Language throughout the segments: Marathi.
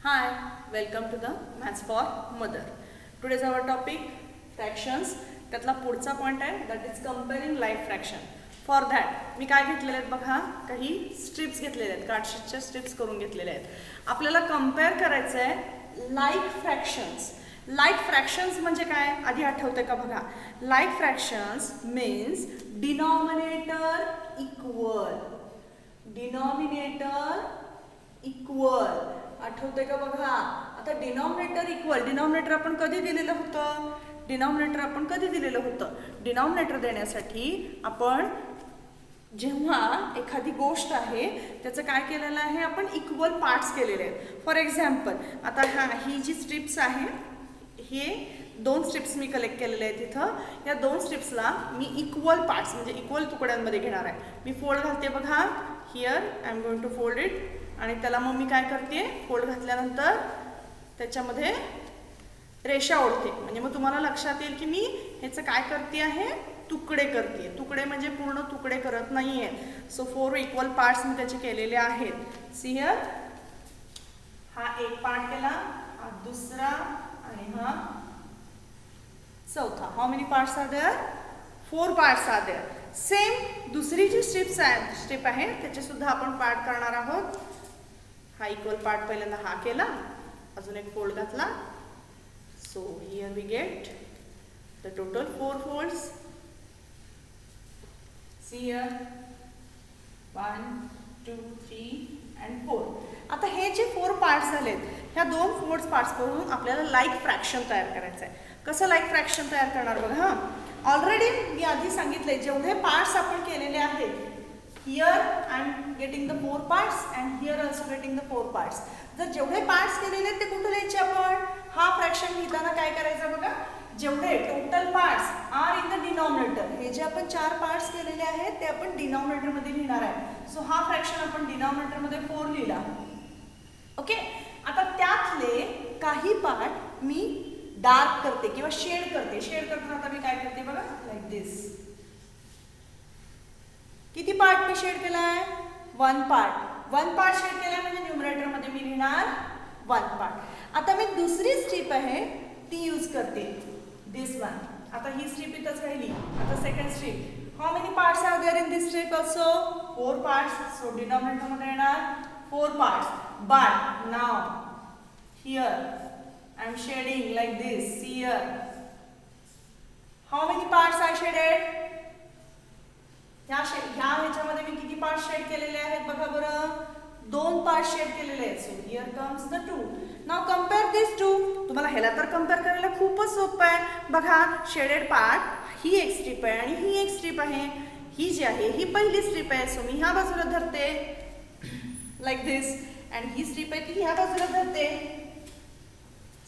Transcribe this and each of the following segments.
Hi, welcome to the Maths for Mother. Today's our topic fractions. त्यातला पुढचा पॉइंट आहे that is comparing like fraction. For that मी काय घेतलेले आहेत बघा, काही स्ट्रिप्स घेतलेल्या आहेत, कार्डशीटच्या स्ट्रिप्स करून घेतलेल्या आहेत. आपल्याला कंपेअर करायचं आहे लाईक फ्रॅक्शन्स. लाईक फ्रॅक्शन्स म्हणजे काय आधी आठवतंय का बघा. Like fractions means denominator equal. Denominator equal आठवतंय का बघा. आता डिनॉमिनेटर इक्वल, डिनॉमिनेटर आपण कधी दिलेलं होतं, डिनॉमिनेटर देण्यासाठी आपण जेव्हा एखादी गोष्ट आहे त्याचं काय केलेलं आहे, आपण इक्वल पार्ट्स केलेले आहेत. फॉर एक्झाम्पल आता ही जी स्ट्रिप्स आहे, हे 2 स्ट्रिप्स मी कलेक्ट केलेले आहेत इथं. या 2 स्ट्रिप्सला मी इक्वल पार्ट्स म्हणजे इक्वल तुकड्यांमध्ये घेणार आहे. मी फोल्ड घालते बघा, here I am going to fold it. आणि त्याला मग मी काय करते, फोल्ड घातल्यानंतर त्याच्यामध्ये रेषा ओढते. म्हणजे मग तुम्हाला लक्षात येईल की मी ह्याचं काय करते आहे, तुकडे करते. तुकडे म्हणजे पूर्ण तुकडे करत नाही आहेत. सो 4 इक्वल पार्ट्स मी त्याचे केलेले आहेत. सी हिअर, हा एक पार्ट केला, हा दुसरा आणि हा चौथा. How many parts are there, 4 parts are there. Same दुसरी जी स्ट्रिप आहे त्याचे सुद्धा आपण पार्ट करणार आहोत. हा इक्वल पार्ट पहिल्यांदा हा केला, अजून एक फोल्ड घातला. So here we get the total 4 folds. See here 1 2 3 and 4. आता हे जे 4 पार्ट्स झालेत, ह्या 2 4 पार्ट्स करून आपल्याला लाईक फ्रॅक्शन तयार करायचं आहे. कसं लाईक फ्रॅक्शन तयार करणार बघा. ऑलरेडी मी आधी सांगितलंय जेवढे पार्ट्स आपण केलेले आहेत, here I am getting the 4 parts and here also getting the 4 parts. जर जेवढे पार्ट्स केलेले आहेत ते कुठे लिहायचे आपण, हा फ्रॅक्शन लिहिताना काय करायचं बघा, जेवढे total parts are in the denominator, हे जे आपण 4 पार्ट्स केलेले आहेत ते आपण डिनॉमिनेटर मध्ये लिहिणार आहे. सो हा फ्रॅक्शन आपण डिनॉमिनेटर मध्ये 4 लिहिला. ओके. आता त्यातले काही पार्ट मी डार्क करते किंवा शेड करते. शेड करताना आता मी काय करते बघा, लाईक दिस. किती पार्ट मी शेड केलाय, 1 पार्ट. 1 पार्ट शेड केलाय म्हणजे न्यूमरेटर मध्ये मी लिहिणार 1 पार्ट. आता मी दुसरी स्ट्रिप आहे ती यूज करते, दिस वन. आता ही स्ट्रिप इथंच राहिली. आता second strip. How many parts are there in this strip also, 4 parts. So denominator मध्ये येणार 4 parts. But now here I am shading like this. See here, how many parts I shaded. ह्या ह्याच्यामध्ये मी किती पार्ट शेड केलेले आहेत बघा बरं, 2 पार्ट शेड केलेले आहेत. So here comes the 2. Now compare this 2. तुम्हाला ह्याला तर कम्पेअर करायला खूपच सोपं आहे. बघा शेडेड पार्ट, ही एक स्ट्रिप आहे आणि ही एक स्ट्रिप आहे. ही जी आहे ही पहिली स्ट्रिप आहे. सो मी ह्या बाजूला धरते लाईक दिस. आणि ही स्ट्रिप आहे ती ह्या बाजूला धरते.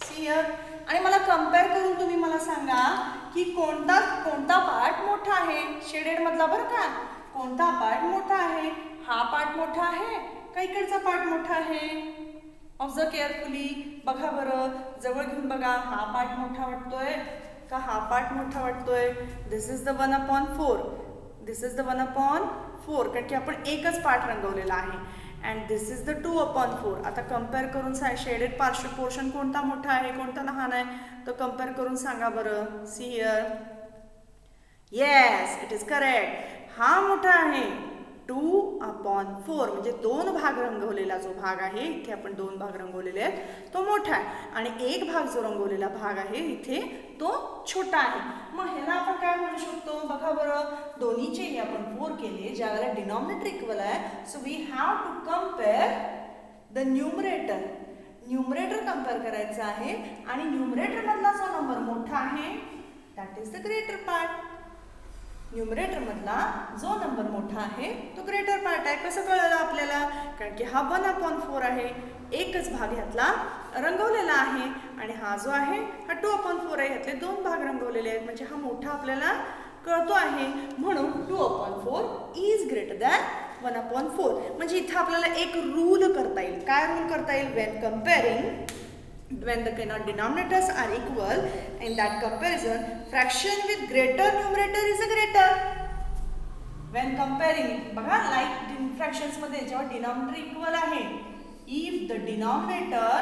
See here. आणि मला कम्पेअर करून तुम्ही मला सांगा की कोणता पार्ट मोठा आहे शेडेड मधला बरं का. कोणता पार्ट मोठा आहे, हा पार्ट मोठा आहे का इकडचा पार्ट मोठा आहे. Observe carefully. बघा बरं, जवळ घेऊन बघा, हा पार्ट मोठा वाटतोय का हा पार्ट मोठा वाटतोय. This is the 1/4. This is the 1/4 कारण की आपण एकच पार्ट रंगवलेला आहे. And this is the 2/4. आता कम्पेअर करून शेडेड पोर्शन कोणता मोठा आहे कोणता लहान आहे, तर कम्पेअर करून सांगा बरं. See here, yes it is correct. हा मोठा आहे 2/4 म्हणजे 2 भाग रंगवलेला जो भाग आहे, इथे आपण 2 भाग रंगवलेले आहेत, तो मोठा आहे. आणि एक भाग जो रंगवलेला भाग आहे इथे तो छोटा आहे. मग ह्याला आपण काय म्हणू शकतो बघा बरं. दोन्हीचेही आपण 4 केले, ज्यावेळेला डिनॉमिनेटर इक्वल आहे. So we have to compare the numerator. Numerator compare करायचं आहे आणि न्यूमरेटर मधला जो नंबर मोठा आहे that is the greater part. Numerator मधला जो नंबर मोठा आहे तो ग्रेटर पार्ट आहे. कसं कळलं आपल्याला, कारण की हा 1/4 आहे, एकच भाग ह्यातला रंगवलेला आहे. आणि हा जो आहे हा 2/4 आहे, ह्यातले 2 भाग रंगवलेले आहेत. म्हणजे हा मोठा आपल्याला कळतो आहे. म्हणून 2/4 इज ग्रेटर दॅन 1/4. म्हणजे इथं आपल्याला एक रूल करता येईल. काय रूल करता येईल, Wien comparing, when the denominators are equal, in that comparison fraction with greater numerator is a greater. when comparing बघा like fractions मध्ये जेव्हा डिनॉमिनेटर इक्वल आहे, if the denominator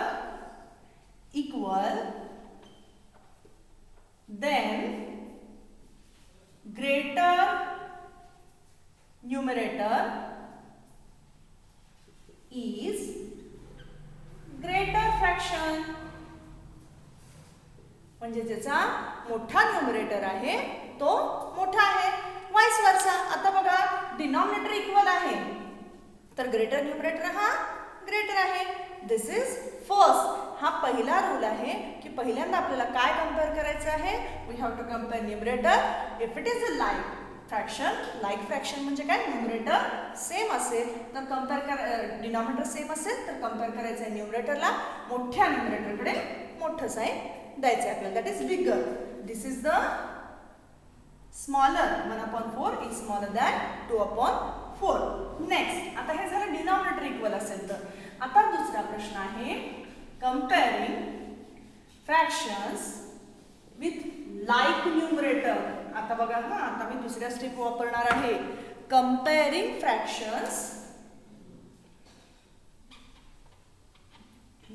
equal then greater numerator is greater fraction. म्हणजे ज्याचा मोठा न्यूमरेटर आहे तो मोठा आहे. Vice versa. आता बघा डिनॉमिनेटर इक्वल आहे तर ग्रेटर न्यूमरेटर हा ग्रेटर आहे. दिस इज फर्स्ट. हा पहिला रूल आहे की पहिल्यांदा आपल्याला काय कंपेअर करायचं आहे. We have to compare numerator. If it is a like fraction, like fraction म्हणजे काय, न्यूमरेटर सेम असेल तर कंपेअर डिनॉमिनेटर सेम असेल तर कंपेअर करायचं आहे न्यूमरेटरला. मोठ्या न्यूमरेटरकडे मोठं साइन द्यायचं आहे आपल्याला. That is bigger. This is the smaller. 1/4 is smaller than 2/4. Next. आता हे झालं डिनॉमिनेटर इक्वल असेल तर. आता दुसरा प्रश्न आहे comparing fractions with like numerator. आता बघा हा, आता मी दुसऱ्या स्टेप वापरणार आहे. Comparing fractions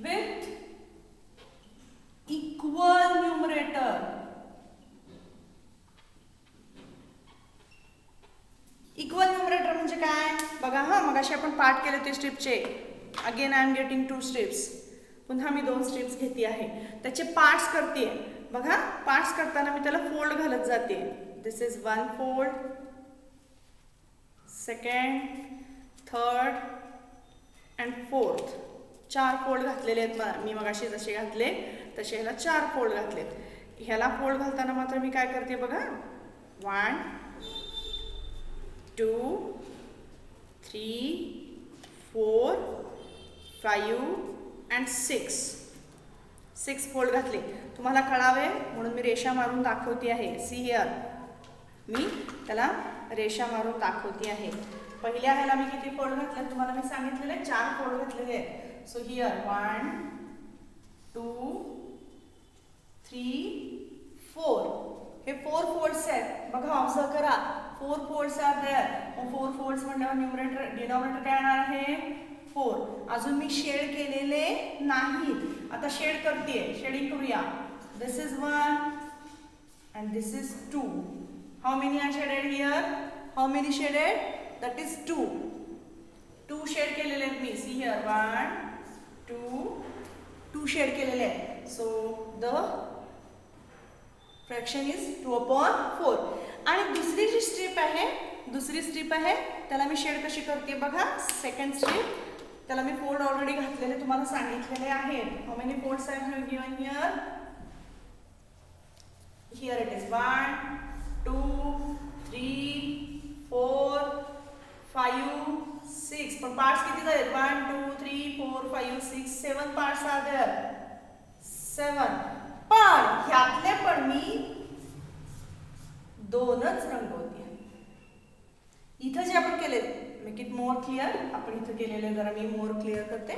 with equal numerator. Equal numerator म्हणजे काय बघा हा, मगाशी आपण पाठ केले होते स्ट्रिपचे. Again I am getting 2 strips. पुन्हा मी 2 स्ट्रिप्स घेते आहे. त्याचे पार्ट्स करते. बघा पार्ट्स करताना मी त्याला फोल्ड घालत जाते. This is 1 fold, second, third and fourth. 4 fold घातलेले आहेत मी मगाशी जसे घातले तसे ह्याला 4 फोल्ड घातलेत. ह्याला फोल्ड घालताना मात्र मी काय करते बघा. 1 2 3 4 5 and 6 फोल्ड घातले. तुम्हाला कळावे म्हणून मी रेषा मारून दाखवते आहे. See here. मी त्याला रेषा मारून दाखवते आहे. पहिल्या ह्याला मी किती फोल्ड घातले तुम्हाला मी सांगितलेले 4 फोल्ड घातलेले आहेत. So here 1 2 3 4. हे 4 फोल्ड्स आहेत. बघा ऑब्झर्व करा. 4 फोल्ड्स आर देअर. 4 फोल्ड्स म्हणल्यावर न्यूमरेटर डिनॉमिनेटर काय येणार आहे 4. अजून मी शेड केलेले नाहीत. आता शेड करते. शेडिंग करूया. दिस is 1 and this is 2. How many are shaded here? How many shaded? That is 2. 2 shade केलेले आहेत मी. See here 1 2 शेड केलेले आहेत. So the fraction is 2/4. आणि दुसरी जी स्ट्रिप आहे त्याला मी शेड कशी करते बघा. सेकंड स्ट्रिप त्याला मी फोल्ड ऑलरेडी घातलेले तुम्हाला सांगितलेले आहेत. How many folds I have given here. Here it is 1 2 3 4 5 6. पण पार्ट्स किती झालेत 1 2 3 4 5 6 7 पार्ट्स आर देअर. 7. पण ह्यातले पण मी 2च रंगवते. इथं जे आपण केले मेक इट मोर क्लिअर. आपण इथं केलेले जरा मी मोर क्लिअर करते.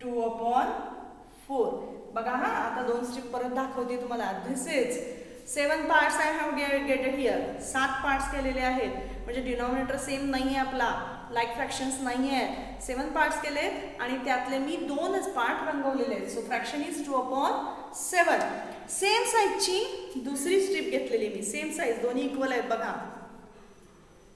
2/4. बघा हा, आता 2 स्ट्रिप परत दाखवते तुम्हाला. This is 7 parts I have getted here. 7 parts केलेले आहेत. म्हणजे डिनॉमिनेटर सेम नाही आहे आपला. लाईक फ्रॅक्शन्स नाही आहेत. 7 पार्ट्स केलेत आणि त्यातले मी 2च पार्ट रंगवलेले आहेत. So fraction is 2/7. सेम साईजची दुसरी स्ट्रिप घेतलेली मी. Same size. दोन्ही इक्वल आहेत बघा.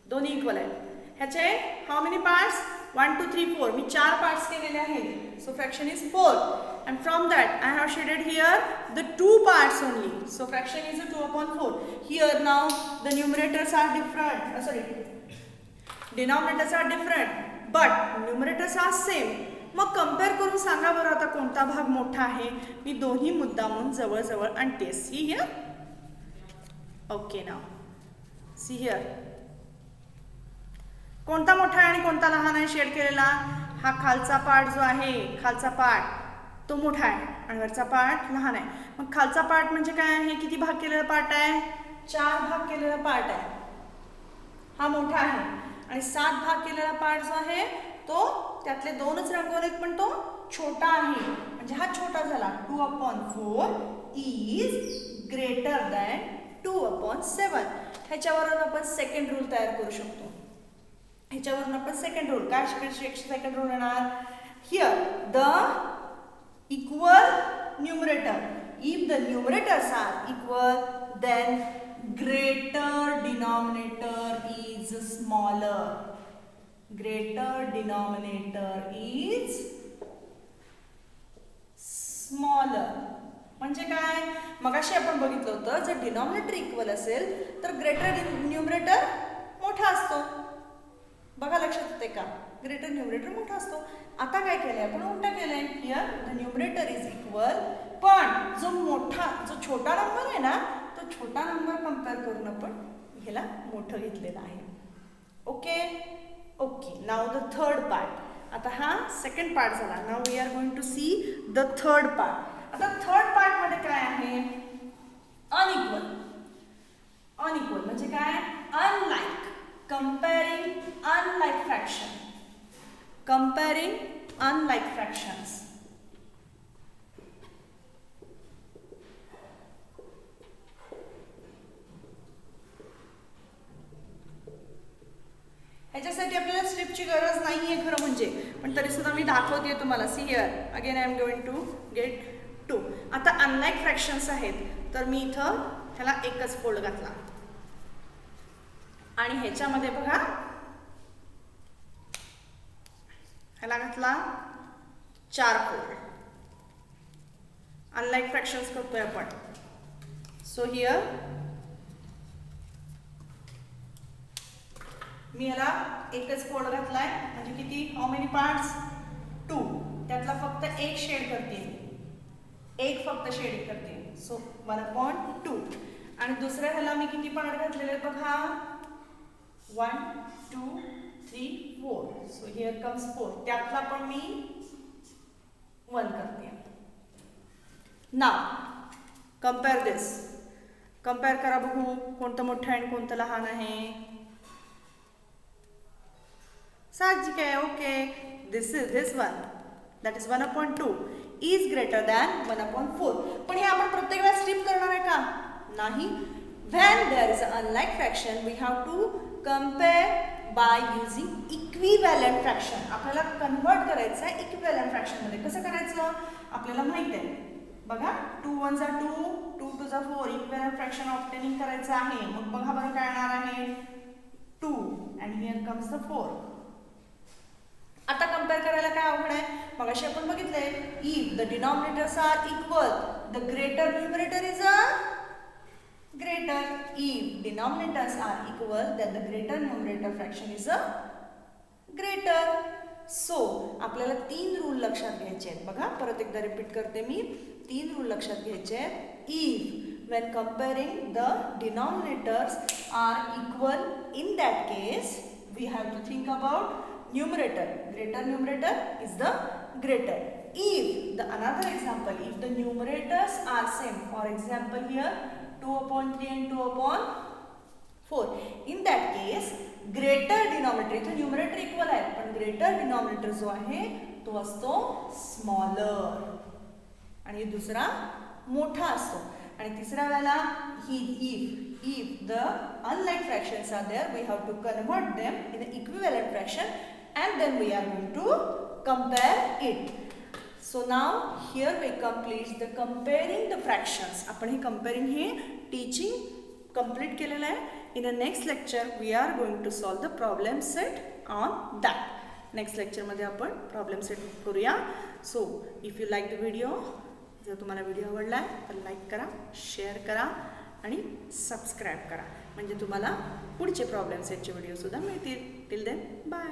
दोन्ही इक्वल आहेत. ह्याचे हाऊ मेनी पार्ट्स 1 2 3 4. मी 4 पार्ट्स केलेले आहेत. So fraction is 4. And from that I have shaded here the 2 parts only. So fraction is a 2/4. Here now the numerators are different. Denominators are different, but numerators are same. मग कंपेअर करून सांगा बरं आता कोणता भाग मोठा आहे. मी दोन्ही मुद्दामून जवळ जवळ आणते. See here. Okay now see here. कोणता मोठा आहे आणि कोणता लहान आहे शेड केलेला. हा खालचा पार्ट जो आहे, खालचा पार्ट तो मोठा आहे आणि वरचा पार्ट लहान आहे. मग खालचा पार्ट म्हणजे काय आहे, किती भाग केलेला पार्ट आहे, 4 भाग केलेला पार्ट आहे. हा मोठा आहे. आणि 7 भाग केलेला पार्ट जो आहे तो त्यातले 2च रंगवलेत पण तो छोटा आहे. म्हणजे हा छोटा झाला. 2/4 इज ग्रेटर दॅन 2/7. ह्याच्यावरून आपण सेकंड रूल तयार करू शकतो. ह्याच्यावरून आपण सेकंड रूल काय सेकंड रूल येणार. Here the equal numerator. If the numerators are equal, then greater denominator is smaller. Greater denominator is smaller. म्हणजे काय, मगाशी आपण बघितलं होतं जर डिनॉमिनेटर इक्वल असेल तर ग्रेटर न्यूमरेटर मोठा असतो. बघा लक्षात येते का, ग्रेटर न्यूमरेटर मोठा असतो. आता काय केलंय आपण, उलटा केलंय. Here the numerator is equal, पण जो छोटा नंबर आहे ना तो छोटा नंबर कंपेअर करून आपण ह्याला मोठं घेतलेलं आहे. Okay okay. Now the third part. आता हा सेकंड पार्ट झाला. Now we are going to see the third part. आता थर्ड पार्ट मध्ये काय आहे, अनइक्वल. अनइक्वल म्हणजे काय, unlike. Comparing unlike fraction. Comparing unlike fractions. ह्याच्यासाठी आपल्याला स्ट्रिपची गरज नाहीये खरं म्हणजे, पण तरी सुद्धा मी दाखवते तुम्हाला. See here again I am going to get 2. आता अनलाइक फ्रॅक्शन्स आहेत तर मी इथं ह्याला एकच फोल्ड घातला आणि ह्याच्यामध्ये बघा ह्याला घातला 4 फोल्ड. अनलाइक फ्रॅक्शन्स करतोय आपण. सो हियर मी ह्याला एकच फोल्ड घातलाय म्हणजे किती, हाऊ मेनी पार्ट्स, 2. त्यातला फक्त एक शेड करते, एक फक्त शेडिंग करते. सो 1/2. आणि दुसऱ्या ह्याला मी किती पार्ट घातलेले बघा, 1 2 3 4. So here comes 4. त्यातला पण मी 1 करते. नाव कम्पेअर दिस. कम्पेअर करा बघू कोणतं मोठं आहे आणि कोणतं लहान आहे. साहजिक आहे. Okay, this one that is 1/2 is greater than 1/4. पण हे आपण प्रत्येक वेळेस स्ट्रिप करणार आहे का, नाही. when there is an unlike fraction we have to compare by using equivalent fraction. आपल्याला कन्वर्ट करायचं आहे इक्विव्हॅलंट फ्रॅक्शन मध्ये. कसं करायचं आपल्याला माहिती आहे बघा. 2 1 जा 2, 2 2 जा 4. इक्विव्हॅलंट फ्रॅक्शन ऑब्टेनिंग करायचं आहे. मग बघा बरं काय येणार आहे, 2 and here comes the 4. आता कंपेअर करायला काय अवघड आहे, मगाशी आपण बघितलंय. If the denominators are equal the greater numerator is a greater. If denominators are equal then the greater numerator fraction is a greater. So आपल्याला 3 रूल लक्षात घ्यायचे आहेत. बघा परत एकदा रिपीट करते मी. 3 रूल लक्षात घ्यायचे आहेत. If when comparing the denominators are equal, in that case we have to think about numerator. Greater numerator is the greater. If the another example, if the numerators are same, for example here 2/3 and 2/4. In that case greater denominator, इथे numerator equal आहे पण greater denominator जो आहे तो असतो smaller आणि दुसरा मोठा असतो. आणि तिसऱ्या वेळेला if the unlike fractions are there we have to convert them in an equivalent fraction and then we are going to compare it. So now here we complete the comparing the fractions. आपण हे comparing हे teaching complete केलेलं आहे. In the next lecture we are going to solve the problem set on that. Next lecture मध्ये आपण problem set करूया. So if you like the video, जर तुम्हाला व्हिडिओ आवडला तर लाईक करा, शेअर करा आणि सबस्क्राईब करा म्हणजे तुम्हाला पुढचे प्रॉब्लेम सेटचे व्हिडिओ सुद्धा मिळतील. Till then bye.